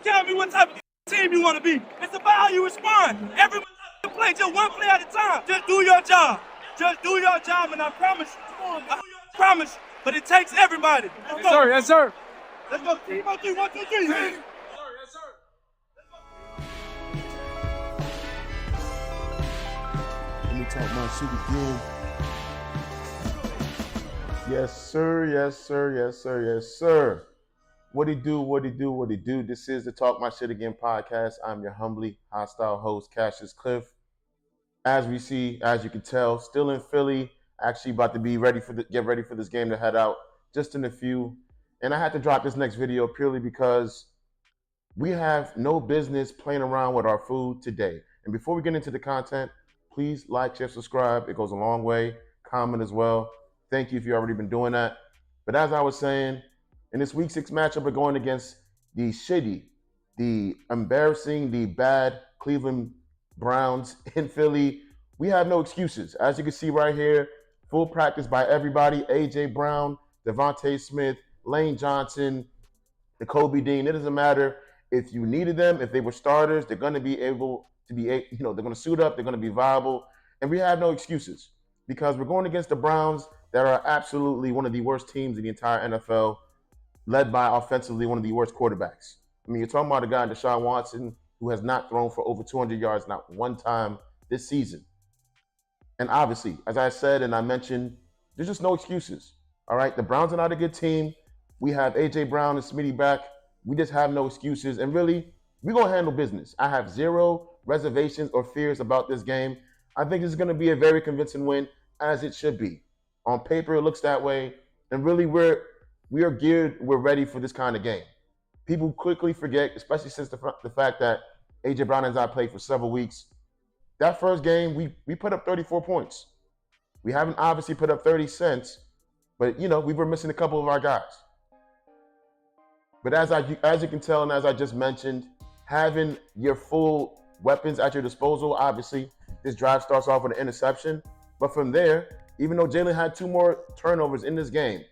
tell me what type of team you want to be. It's about how you respond. Everyone play just one play at a time. Just do your job. Just do your job, and I promise you. I promise you. But it takes everybody. Let's go. Yes, sir. Let's go. 3, 1, 2, 3. Yes, sir. Let me talk my shit again. Yes, sir. Yes, sir. Yes, sir. Yes, sir. What it do? What it do? What it do? This is the Talk My Shit Again podcast. I'm your humbly hostile host, Cassius Cliff. As you can tell, still in Philly. Actually about to be get ready for this game to head out just in a few. And I had to drop this next video purely because we have no business playing around with our food today. And before we get into the content, please like, share, subscribe. It goes a long way. Comment as well. Thank you if you've already been doing that. But as I was saying, in this Week 6 matchup, we're going against the shitty, the embarrassing, the bad Cleveland Browns in Philly. We have no excuses. As you can see right here, full practice by everybody. A.J. Brown, Devontae Smith, Lane Johnson, Kobe Dean. It doesn't matter if you needed them, if they were starters, they're going to be able to be, they're going to suit up, they're going to be viable. And we have no excuses because we're going against the Browns that are absolutely one of the worst teams in the entire NFL, led by offensively one of the worst quarterbacks. I mean, you're talking about a guy, Deshaun Watson, who has not thrown for over 200 yards, not one time this season. And obviously, as I said and I mentioned, there's just no excuses. All right, the Browns are not a good team. We have A.J. Brown and Smitty back. We just have no excuses. And really, we're going to handle business. I have zero reservations or fears about this game. I think this is going to be a very convincing win, as it should be. On paper, it looks that way. And really, we are geared, we're ready for this kind of game. People quickly forget, especially since the fact that A.J. Brown has not played for several weeks. That first game, we put up 34 points. We haven't obviously put up 30 since, but, we were missing a couple of our guys. But as you can tell, and as I just mentioned, having your full weapons at your disposal, obviously, this drive starts off with an interception. But from there, even though Jalen had 2 more turnovers in this game,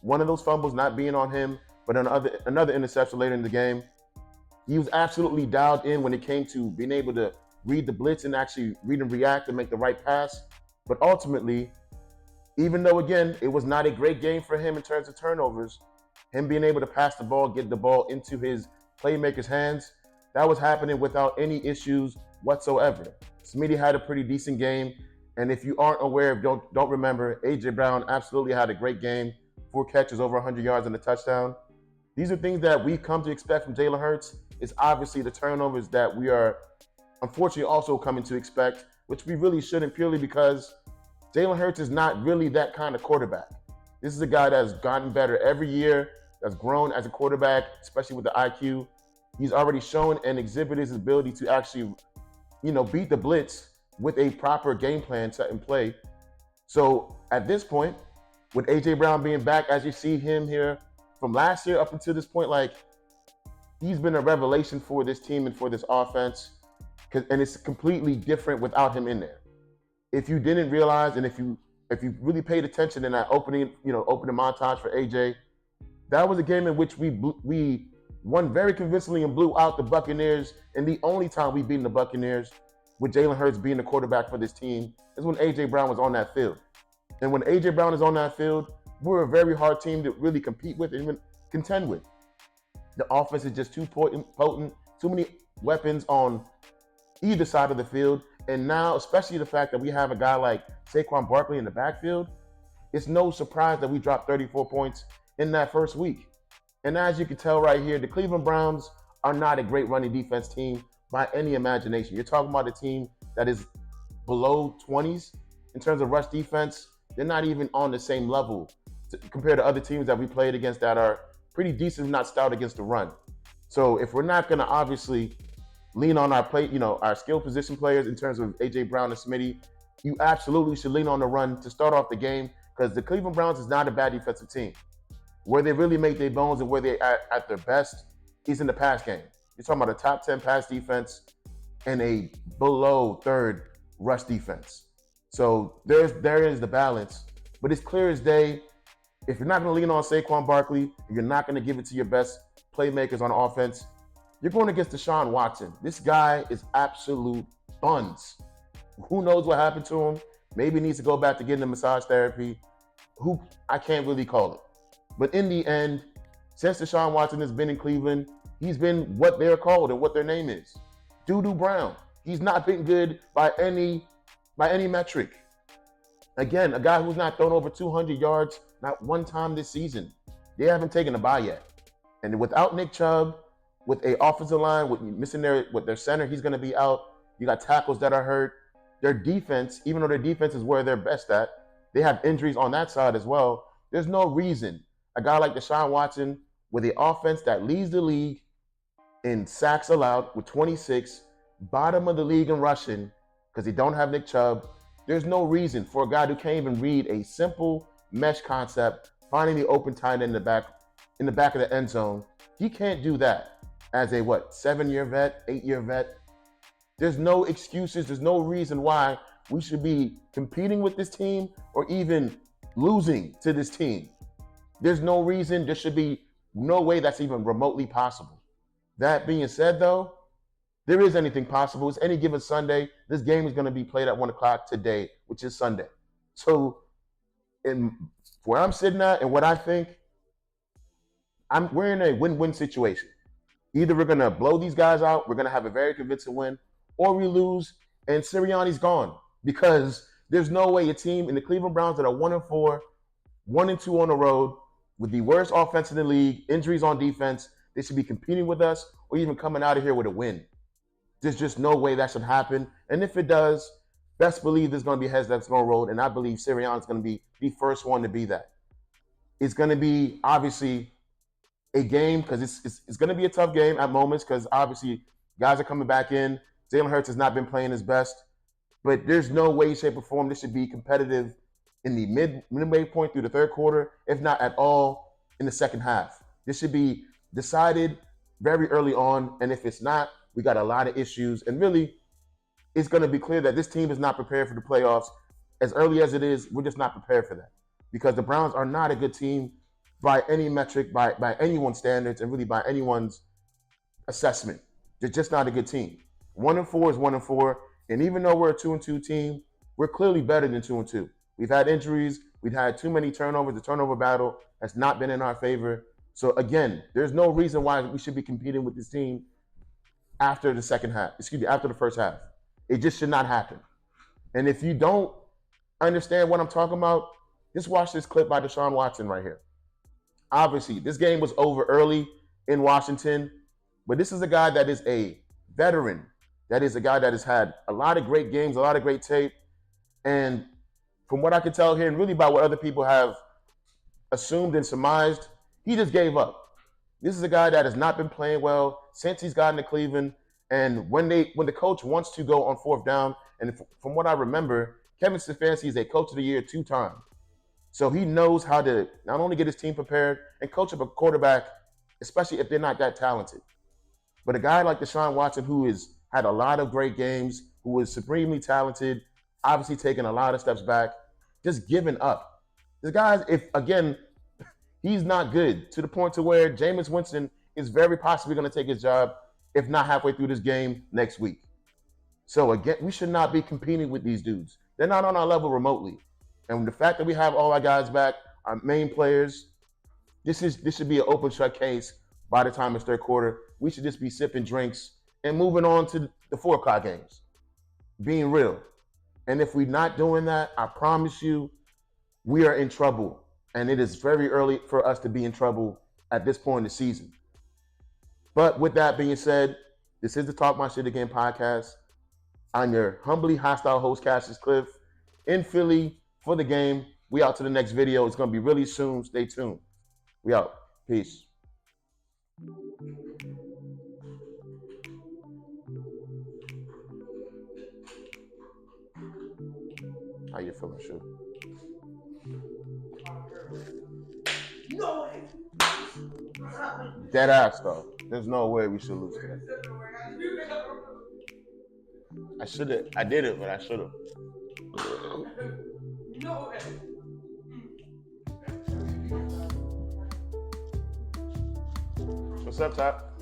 one of those fumbles not being on him, but another interception later in the game, he was absolutely dialed in when it came to being able to read the blitz and actually read and react and make the right pass. But ultimately, even though, again, it was not a great game for him in terms of turnovers, him being able to pass the ball, get the ball into his playmaker's hands, that was happening without any issues whatsoever. Smitty had a pretty decent game. And if you aren't aware, don't remember, A.J. Brown absolutely had a great game. 4 catches, over 100 yards and a touchdown. These are things that we've come to expect from Jalen Hurts. It's obviously the turnovers that we are unfortunately also coming to expect, which we really shouldn't, purely because Jalen Hurts is not really that kind of quarterback. This is a guy that has gotten better every year, that's grown as a quarterback, especially with the IQ. He's already shown and exhibited his ability to actually, beat the blitz with a proper game plan set in play. So at this point, with A.J. Brown being back, as you see him here from last year up until this point, he's been a revelation for this team and for this offense. And it's completely different without him in there. If you didn't realize, and if you really paid attention in that opening montage for AJ, that was a game in which we won very convincingly and blew out the Buccaneers. And the only time we beat the Buccaneers, with Jalen Hurts being the quarterback for this team, is when A.J. Brown was on that field. And when A.J. Brown is on that field, we're a very hard team to really compete with and even contend with. The offense is just too potent, too many weapons on either side of the field. And now, especially the fact that we have a guy like Saquon Barkley in the backfield, it's no surprise that we dropped 34 points in that first week. And as you can tell right here, the Cleveland Browns are not a great running defense team by any imagination. You're talking about a team that is below 20s in terms of rush defense. They're not even on the same level compared to other teams that we played against that are pretty decent, if not stout against the run. So if we're not going to obviously lean on our skill position players in terms of A.J. Brown and Smitty, you absolutely should lean on the run to start off the game, because the Cleveland Browns is not a bad defensive team. Where they really make their bones and where they're at their best is in the pass game. You're talking about a top 10 pass defense and a below 3rd rush defense. So there is the balance. But it's clear as day, if you're not going to lean on Saquon Barkley, if you're not going to give it to your best playmakers on offense, You're going against Deshaun Watson. This guy is absolute buns. Who knows what happened to him? Maybe he needs to go back to getting the massage therapy. I can't really call it. But in the end, since Deshaun Watson has been in Cleveland, he's been what they're called and what their name is. Doo-doo Brown. He's not been good by any metric. Again, a guy who's not thrown over 200 yards not one time this season. They haven't taken a bye yet. And without Nick Chubb, with a offensive line, with their center, he's going to be out. You got tackles that are hurt. Their defense, even though their defense is where they're best at, they have injuries on that side as well. There's no reason a guy like Deshaun Watson, with the offense that leads the league in sacks allowed with 26, bottom of the league in rushing, because they don't have Nick Chubb, there's no reason for a guy who can't even read a simple mesh concept, finding the open tight end in the back of the end zone. He can't do that as a 7-year vet, 8-year vet. There's no excuses. There's no reason why we should be competing with this team or even losing to this team. There's no reason. There should be no way that's even remotely possible. That being said, though, there is anything possible. It's any given Sunday. This game is going to be played at 1 o'clock today, which is Sunday. So where I'm sitting at and what I think, we're in a win-win situation. Either we're going to blow these guys out, we're going to have a very convincing win, or we lose and Sirianni's gone. Because there's no way a team in the Cleveland Browns that are 1-4, 1-2 on the road, with the worst offense in the league, injuries on defense, they should be competing with us or even coming out of here with a win. There's just no way that should happen. And if it does, best believe there's going to be heads that's going to roll. And I believe Sirianni's going to be the first one to be that. It's going to be, obviously, a game because it's going to be a tough game at moments because, obviously, guys are coming back in. Jalen Hurts has not been playing his best. But there's no way, shape, or form this should be competitive in the midway point through the third quarter, if not at all in the second half. This should be decided very early on. And if it's not, we got a lot of issues. And really, it's going to be clear that this team is not prepared for the playoffs. As early as it is, we're just not prepared for that. Because the Browns are not a good team by any metric, by anyone's standards, and really by anyone's assessment. They're just not a good team. 1-4 is 1-4. And even though we're a 2-2 team, we're clearly better than 2-2. We've had injuries. We've had too many turnovers. The turnover battle has not been in our favor. So again, there's no reason why we should be competing with this team after the after the first half. It just should not happen. And if you don't understand what I'm talking about, just watch this clip by Deshaun Watson right here. Obviously, this game was over early in Washington, but this is a guy that is a veteran. That is a guy that has had a lot of great games, a lot of great tape. And from what I can tell here, and really by what other people have assumed and surmised, he just gave up. This is a guy that has not been playing well since he's gotten to Cleveland. And when the coach wants to go on fourth down, and from what I remember, Kevin Stefanski is a coach of the year 2 times. So he knows how to not only get his team prepared and coach up a quarterback, especially if they're not that talented. But a guy like Deshaun Watson, who has had a lot of great games, who is supremely talented, obviously taking a lot of steps back, just giving up. This guy, he's not good to the point to where Jameis Winston is very possibly going to take his job, if not halfway through this game next week. So again, we should not be competing with these dudes. They're not on our level remotely. And the fact that we have all our guys back, our main players, this should be an open shut case by the time it's third quarter. We should just be sipping drinks and moving on to the 4 o'clock games. Being real. And if we're not doing that, I promise you, we are in trouble. And it is very early for us to be in trouble at this point in the season. But with that being said, this is the Talk My Shit Again podcast. I'm your humbly hostile host, Cassius Cliff, in Philly for the game. We out to the next video. It's going to be really soon. Stay tuned. We out. Peace. How you feeling, Shu? No way. Dead ass, though. There's no way we should lose today. I did it, but I should have. No way. What's up, Top?